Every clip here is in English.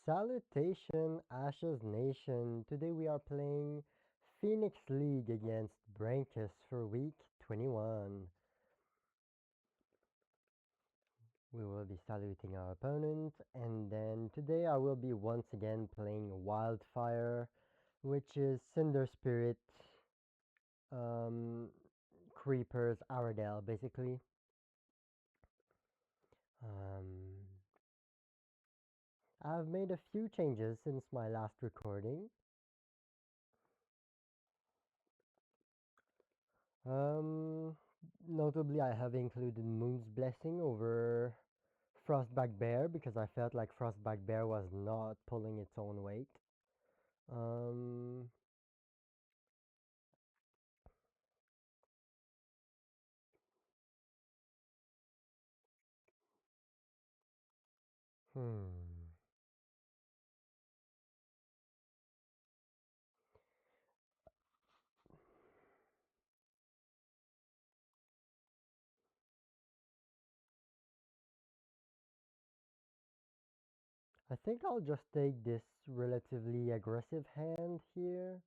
Salutation, Ashes Nation. Today we are playing Phoenix League against Brancus for week 21. We will be saluting our opponent, and then today I will be once again playing Wildfire, which is Cinder Spirit, um, Creepers, Aradel, basically. Um, I've made a few changes since my last recording. Um, Notably, I have included Moon's Blessing over Frostback Bear because I felt like Frostback Bear was not pulling its own weight. Um, hmm. I think I'll just take this relatively aggressive hand here.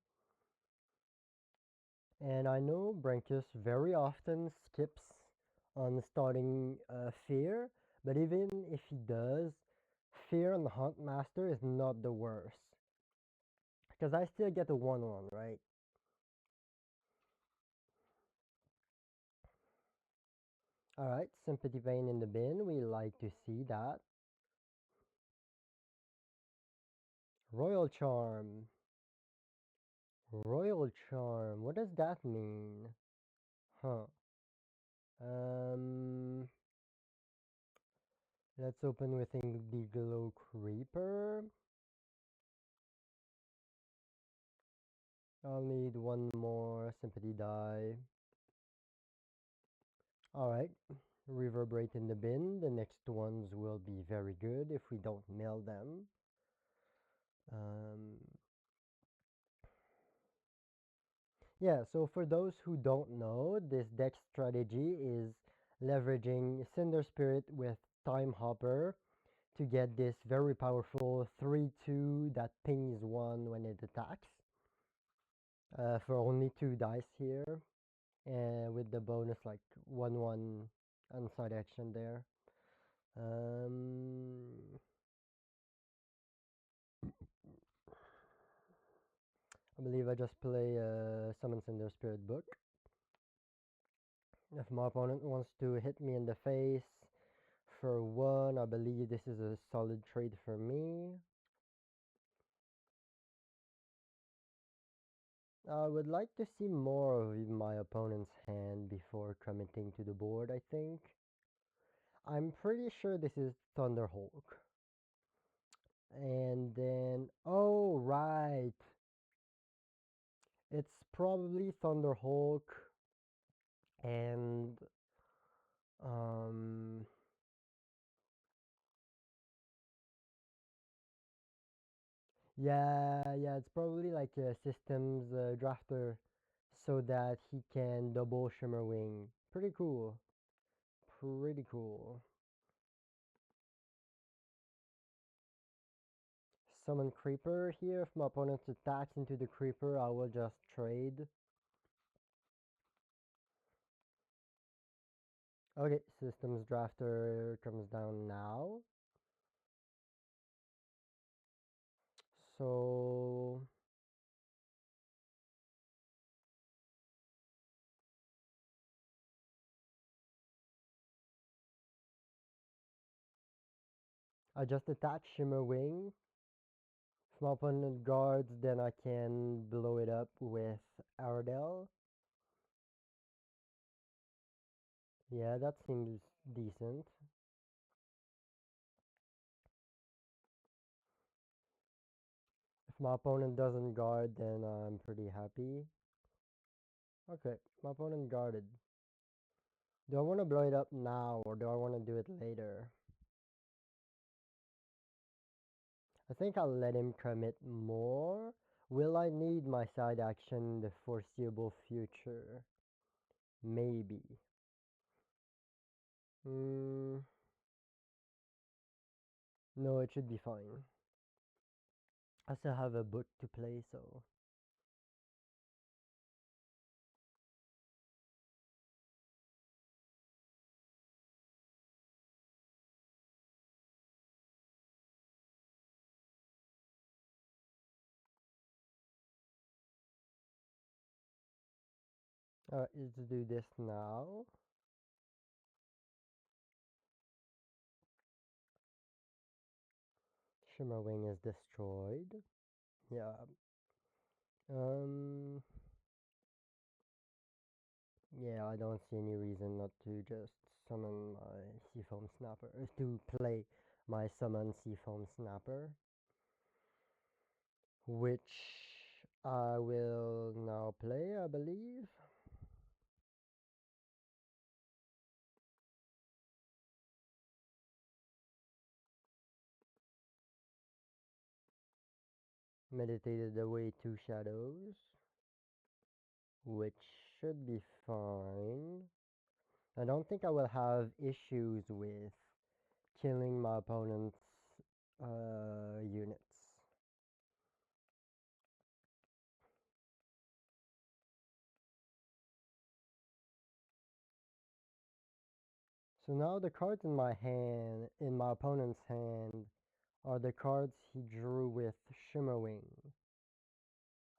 And I know Brancus very often skips on starting Fear, but even if he does, Fear on the Hunt Master is not the worst. Because I still get a 1-1, right? Alright, Sympathy Vein in the bin. We like to see that. Royal Charm. Royal Charm. What does that mean? Huh. Um, let's open with Indiglo Creeper. I'll need one more Sympathy die. Alright. Reverberate in the bin. The next ones will be very good if we don't mill them. Um, Yeah, so for those who don't know, this deck strategy is leveraging Cinder Spirit with Time Hopper to get this very powerful 3/2 that pings 1 when it attacks for only 2 dice here, and with the bonus like 1/1 on side action there. Um, I believe I just play Summon Cinder Spirit book. If my opponent wants to hit me in the face for 1, I believe this is a solid trade for me. I would like to see more of my opponent's hand before committing to the board, I think. I'm pretty sure this is Thunderhawk. And then, oh, right. It's probably Thunderhawk and, um, yeah, it's probably like a systems drafter so that he can double Shimmer Wing. Pretty cool. Pretty cool. Summon Creeper here. If my opponent attacks into the Creeper, I will just trade. Okay, Systems Drafter comes down now. So I just attach Shimmer Wing. If my opponent guards, then I can blow it up with Aradel. Yeah, that seems decent. If my opponent doesn't guard, then I'm pretty happy. Okay, my opponent guarded. Do I want to blow it up now or do I want to do it later? I think I'll let him commit more. Will I need my side action in the foreseeable future? Maybe. No, it should be fine. I still have a book to play, so let's do this now. Shimmerwing is destroyed. Yeah. Um. Yeah, I don't see any reason not to just summon my Seafoam Snapper, to play my summon Seafoam Snapper, which I will now play, I believe. Meditated away 2 shadows, which should be fine. I don't think I will have issues with killing my opponent's units. So now the cards in my hand, in my opponent's hand, are the cards he drew with Shimmerwing.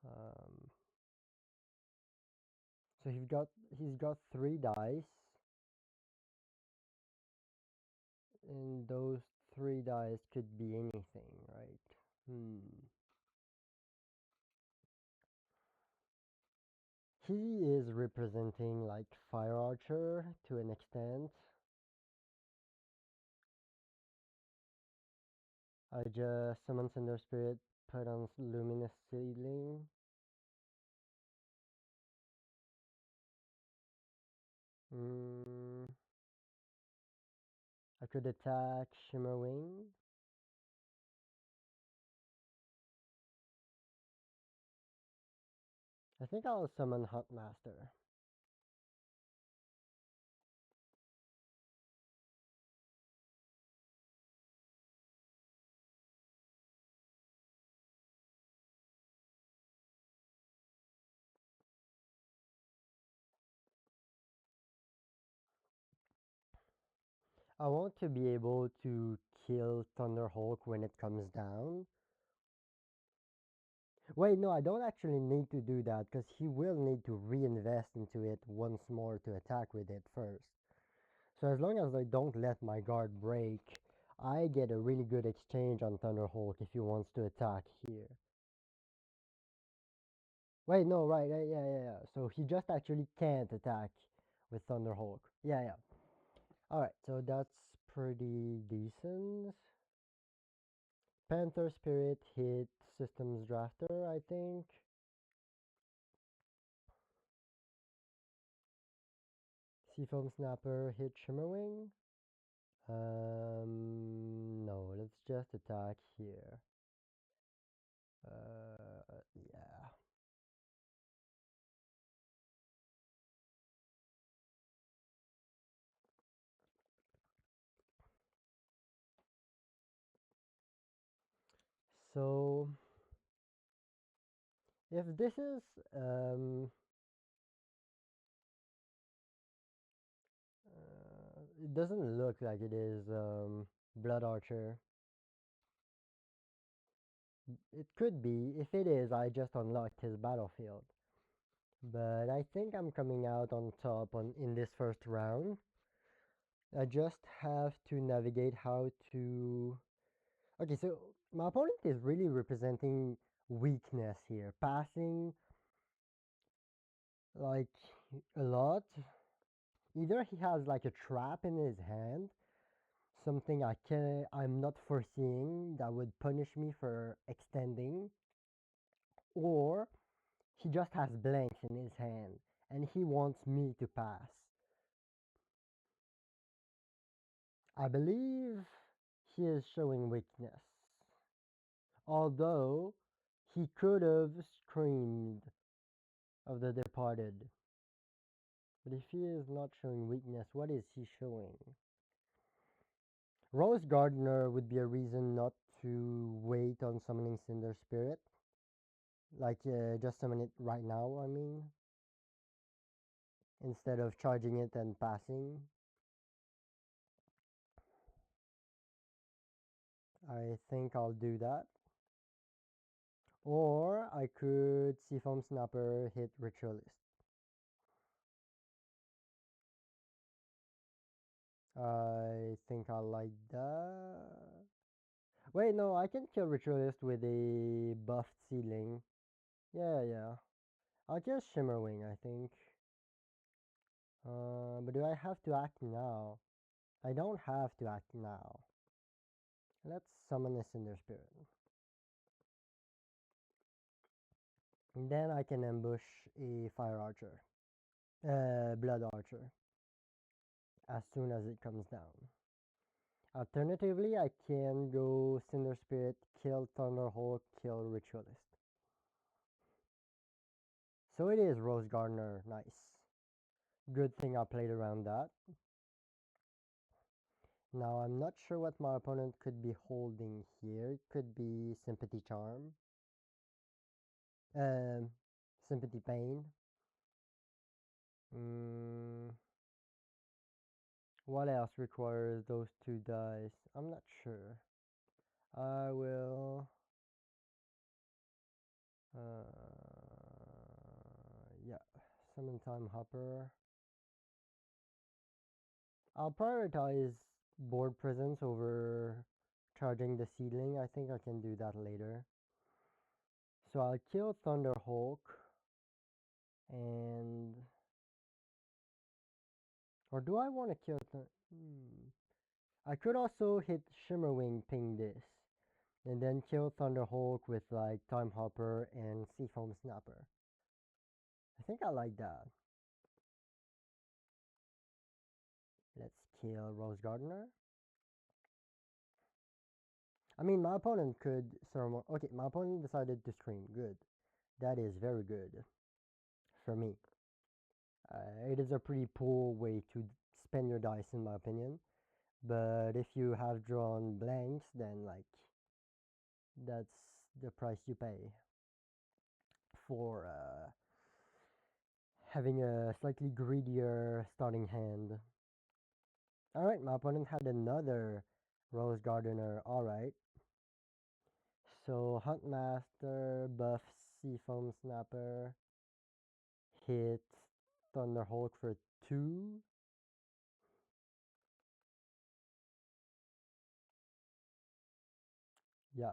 Um, so he's got 3 dice, and those 3 dice could be anything, right? He is representing like Fire Archer to an extent. I just summon Cinder Spirit, put on Luminous Seedling. Mm, I could attack Shimmerwing. I think I'll summon Huntmaster. I want to be able to kill Thunderhawk when it comes down. Wait, no, I don't actually need to do that because he will need to reinvest into it once more to attack with it first. So as long as I don't let my guard break, I get a really good exchange on Thunderhawk if he wants to attack here. Wait, no, right, yeah. So he just actually can't attack with Thunderhawk. Yeah. Alright, so that's pretty decent. Panther Spirit hit Systems Drafter, I think. Seafoam Snapper hit Shimmerwing. No, let's just attack here. Yeah. So, if this is, it doesn't look like it is, Blood Archer. It could be. If it is, I just unlocked his battlefield. But I think I'm coming out on top in this first round. I just have to navigate how to. Okay, so my opponent is really representing weakness here. Passing like a lot. Either he has like a trap in his hand, something I'm not foreseeing that would punish me for extending, or he just has blanks in his hand and he wants me to pass. I believe he is showing weakness. Although he could have screamed of the departed. But if he is not showing weakness, what is he showing? Rose Gardener would be a reason not to wait on summoning Cinder Spirit. Like, just summon it right now, I mean. Instead of charging it and passing. I think I'll do that. Or I could Seafoam Snapper, hit Ritualist. I think I like that. Wait, no, I can kill Ritualist with a buffed Seedling. Yeah, yeah. I'll kill Shimmerwing, I think. But do I have to act now? I don't have to act now. Let's summon a Cinder Spirit. And then I can ambush a Fire Archer. Blood Archer. As soon as it comes down. Alternatively, I can go Cinder Spirit, kill Thunderhawk, kill Ritualist. So it is Rose Gardener. Nice. Good thing I played around that. Now I'm not sure what my opponent could be holding here. It could be Sympathy Charm. Sympathy Pain. What else requires those two dice? I'm not sure. I will... yeah. Summon Time Hopper. I'll prioritize board presence over charging the Seedling. I think I can do that later. So I'll kill Thunderhawk and... Or do I want to kill... I could also hit Shimmerwing, ping this. And then kill Thunderhawk with like Time Hopper and Seafoam Snapper. I think I like that. Let's kill Rose Gardener. I mean, my opponent could summon... Okay, my opponent decided to stream. Good. That is very good for me. It is a pretty poor way to spend your dice, in my opinion. But if you have drawn blanks, then like that's the price you pay for having a slightly greedier starting hand. Alright, my opponent had another Rose Gardener. Alright. So Huntmaster, buff Seafoam Snapper, hit Thunderhawk for 2. Yeah.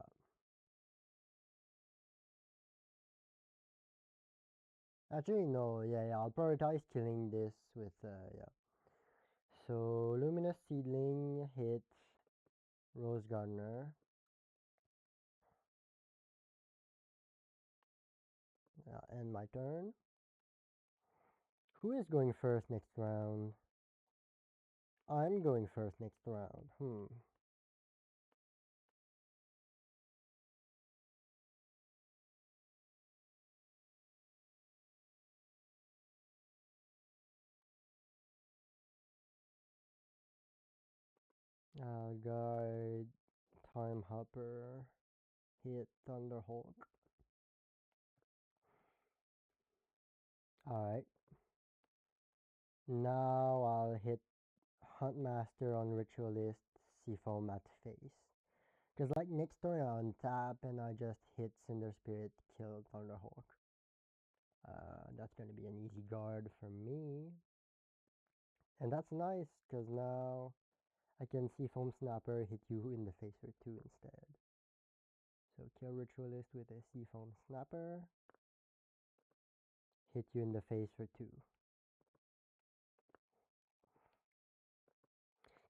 Actually, no, yeah, I'll prioritize killing this with, yeah. So, Luminous Seedling, hit Rose Gardener. End my turn. Who is going first next round? I'm going first next round. Guide, Time Hopper, hit Thunderhawk. Alright. Now I'll hit Huntmaster on Ritualist, Seafoam at face. Because like next turn I untap and I just hit Cinder Spirit, kill Thunderhawk. That's going to be an easy guard for me. And that's nice, because now I can Seafoam Snapper, hit you in the face for 2 instead. So kill Ritualist with a Seafoam Snapper, hit you in the face for 2.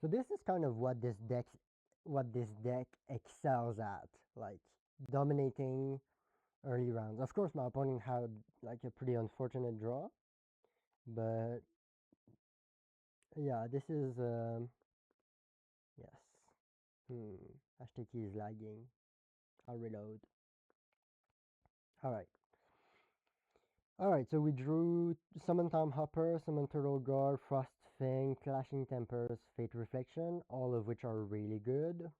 So this is kind of what this deck excels at, like dominating early rounds. Of course, my opponent had like a pretty unfortunate draw, but yeah, this is yes. Hashtag key is lagging. I'll reload. Alright. Alright, so we drew Summon Time Hopper, Summon Turtle Guard, Frost Fang, Clashing Tempers, Fate Reflection, all of which are really good.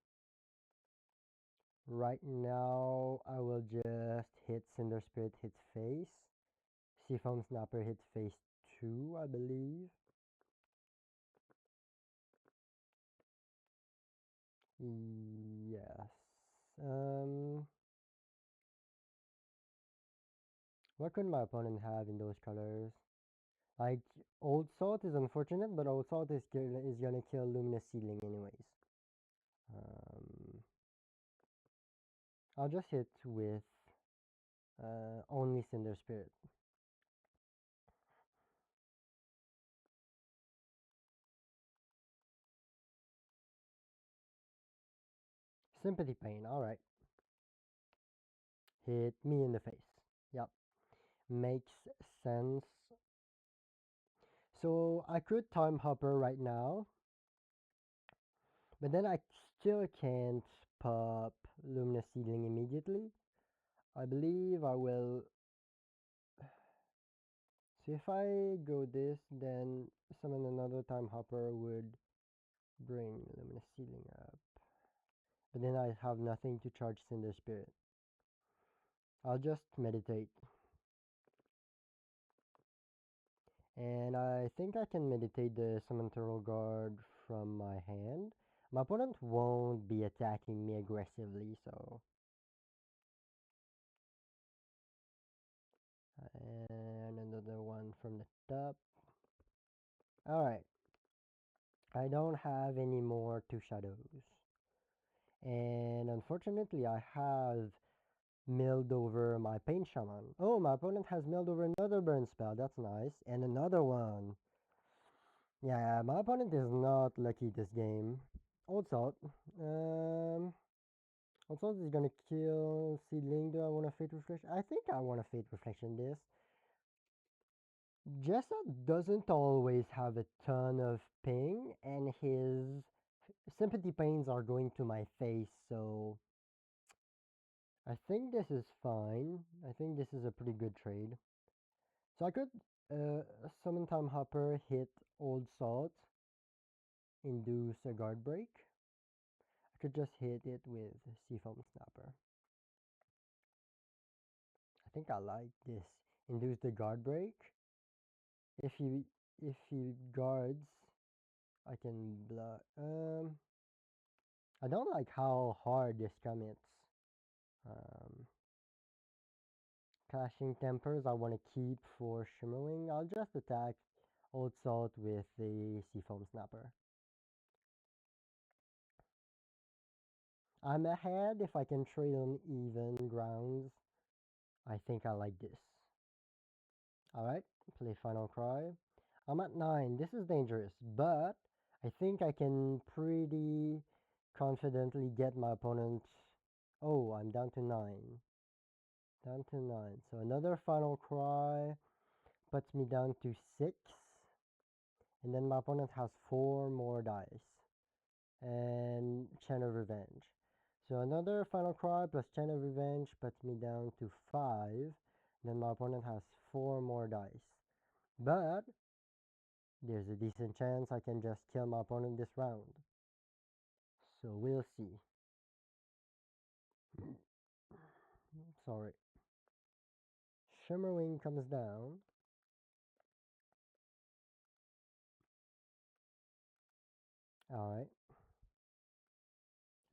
Right now, I will just hit Cinder Spirit hits face. Seafoam Snapper hits face 2, I believe. Yes. What could my opponent have in those colors? Like, Old Salt is unfortunate, but Old Salt is gonna kill Luminous Seedling anyways. Um, I'll just hit with only Cinder Spirit. Sympathy Pain, alright. Hit me in the face. Yep. Makes sense. So I could Time Hopper right now, but then I still can't pop Luminous Seedling immediately. I believe I will. So if I go this, then summon another Time Hopper would bring Luminous Seedling up. But then I have nothing to charge Cinder Spirit. I'll just meditate. And I think I can meditate the Summon Turtle Guard from my hand. My opponent won't be attacking me aggressively, so. And another one from the top. Alright. I don't have any more two shadows. And unfortunately, I have milled over my Pain Shaman. Oh, my opponent has milled over another burn spell. That's nice. And another one. Yeah, my opponent is not lucky this game. Old Salt. Old Salt is gonna kill Seedling. Do I want a Fate Reflection? I think I want a Fate Reflection this. Jessa doesn't always have a ton of ping, and his sympathy pains are going to my face, so I think this is fine. I think this is a pretty good trade. So I could summon Time Hopper, hit Old Salt, induce a guard break. I could just hit it with Seafoam Snapper. I think I like this. Induce the guard break. If he guards, I can block. I don't like how hard this commits. Um, Clashing Tempers I want to keep for Shimmering. I'll just attack Old Salt with the Seafoam Snapper. I'm ahead if I can trade on even grounds. I think I like this. Alright, play Final Cry. I'm at 9. This is dangerous, but I think I can pretty confidently get my opponent. Oh, I'm down to 9. Down to 9. So another Final Cry puts me down to 6. And then my opponent has 4 more dice. And Chain of Revenge. So another Final Cry plus Chain of Revenge puts me down to 5. Then my opponent has 4 more dice. But there's a decent chance I can just kill my opponent this round. So we'll see. Sorry. Shimmerwing comes down. Alright.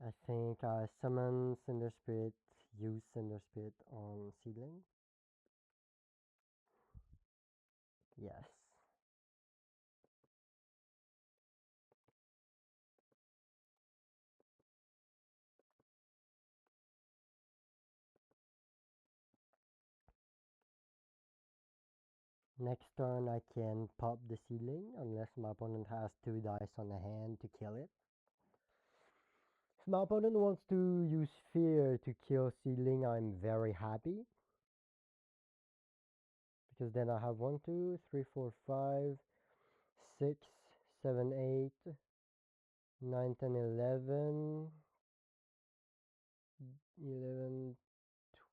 I think I summon Cinder Spirit, use Cinder Spirit on Seedling. Yes. Next turn I can pop the Seedling unless my opponent has 2 dice on the hand to kill it. If my opponent wants to use Fear to kill Seedling, I'm very happy. Because then I have 1, 2, 3, 4, 5, 6, 7, 8, 9, 10, 11, 11,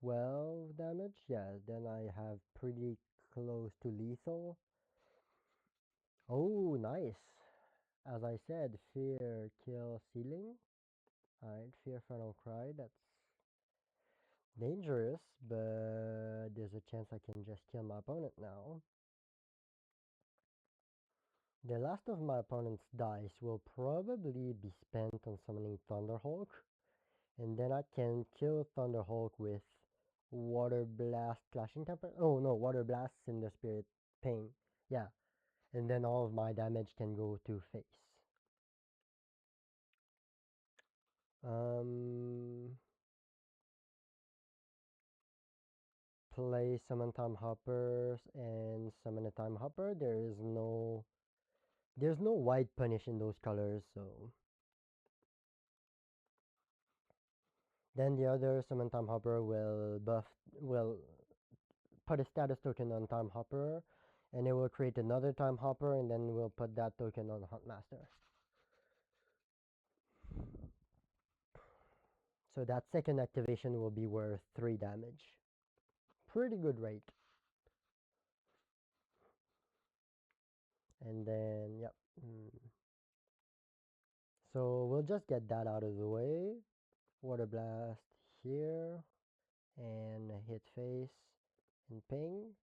12 damage. Yeah, then I have pretty close to lethal. Oh, nice. As I said, Fear, kill, Sealing. Alright, Fear, Final Cry. That's dangerous, but there's a chance I can just kill my opponent now. The last of my opponent's dice will probably be spent on summoning Thunderhawk, and then I can kill Thunderhawk with Water Blast, Clashing Temper. Oh no, Water Blast, Cinder Spirit, Ping. Yeah, and then all of my damage can go to face. Um, Play Summon Time Hoppers and summon a Time Hopper. There's no white punish in those colors, so then the other Summon Time Hopper will put a status token on Time Hopper, and it will create another Time Hopper, and then we'll put that token on Huntmaster. So that second activation will be worth 3 damage. Pretty good rate. And then, yep. So we'll just get that out of the way. Water Blast here, and hit face and ping.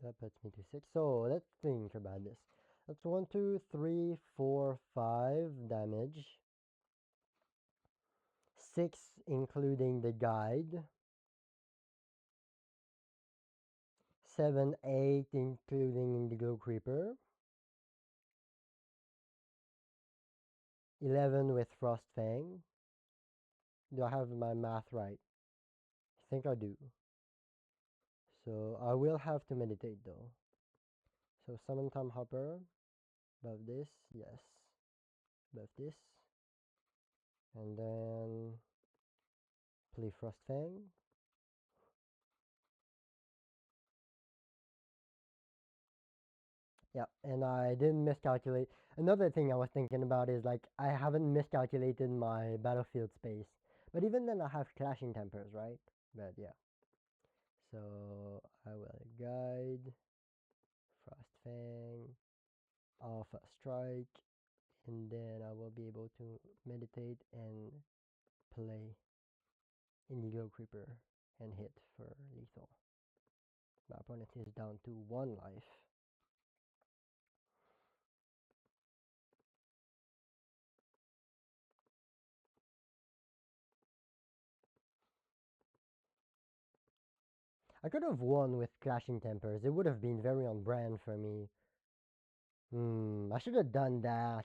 That puts me to 6. So let's think about this. That's 1, 2, 3, 4, 5 damage. 6 including the guide. 7, 8 including Indigo Creeper. 11 with Frost Fang. Do I have my math right? I think I do. So I will have to meditate though. So summon Time Hopper. Above this, yes. Above this. And then play Frost Fang. Yeah, and I didn't miscalculate. Another thing I was thinking about is like I haven't miscalculated my battlefield space. But even then I have clashing tempers, right? But yeah. So I will guide, Frost Fang, Alpha Strike, and then I will be able to meditate and play Indigo Creeper and hit for lethal. My opponent is down to 1 life. I could have won with Clashing Tempers. It would have been very on brand for me. I should have done that.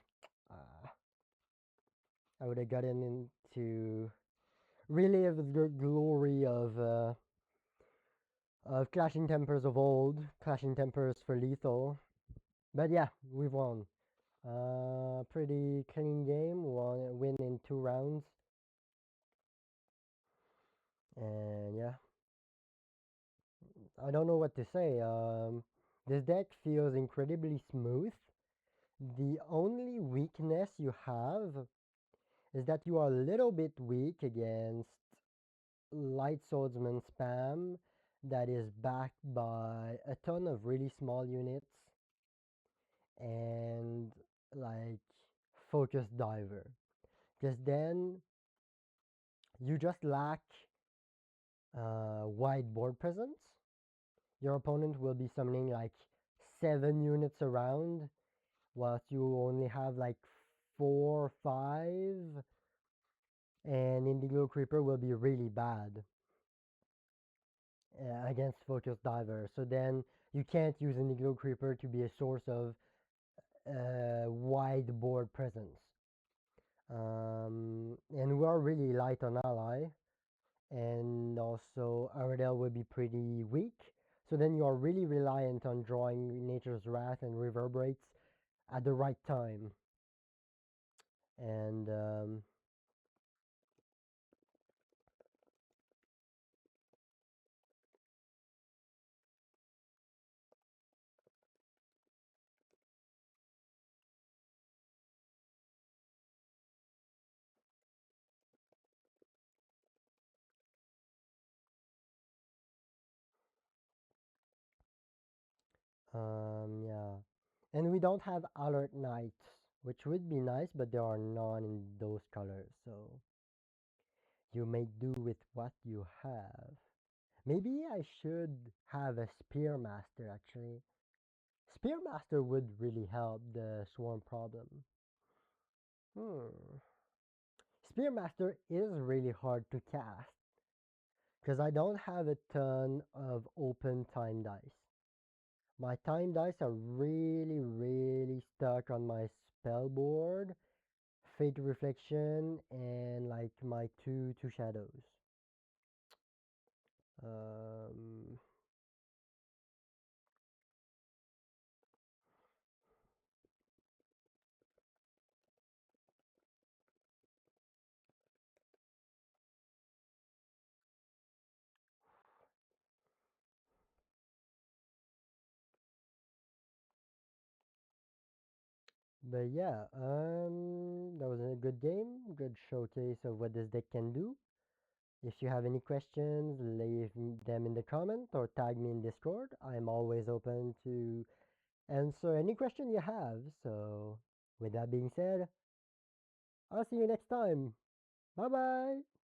I would have gotten into relive the glory of Clashing Tempers of old. Clashing Tempers for lethal. But yeah, we've won. Pretty clean game. Win in 2 rounds. And yeah, I don't know what to say. This deck feels incredibly smooth. The only weakness you have is that you are a little bit weak against Light Swordsman spam that is backed by a ton of really small units and like Focus Diver. Because then you just lack wide board presence. Your opponent will be summoning like 7 units around, whilst you only have like 4 or 5, and Indigo Creeper will be really bad against Focus Diver. So then you can't use Indigo Creeper to be a source of wide board presence. And we are really light on ally, and also Aradel will be pretty weak. So then you are really reliant on drawing Nature's Wrath and Reverberates at the right time. And yeah. And we don't have alert knights, which would be nice, but there are none in those colors, so you make do with what you have. Maybe I should have a Spearmaster actually. Spearmaster would really help the swarm problem. Hmm. Spearmaster is really hard to cast because I don't have a ton of open time dice. My time dice are really stuck on my spell board, Fate Reflection, and like my two shadows. Um, but yeah, that was a good game, good showcase of what this deck can do. If you have any questions, leave them in the comment or tag me in Discord. I'm always open to answer any question you have. So, with that being said, I'll see you next time. Bye bye.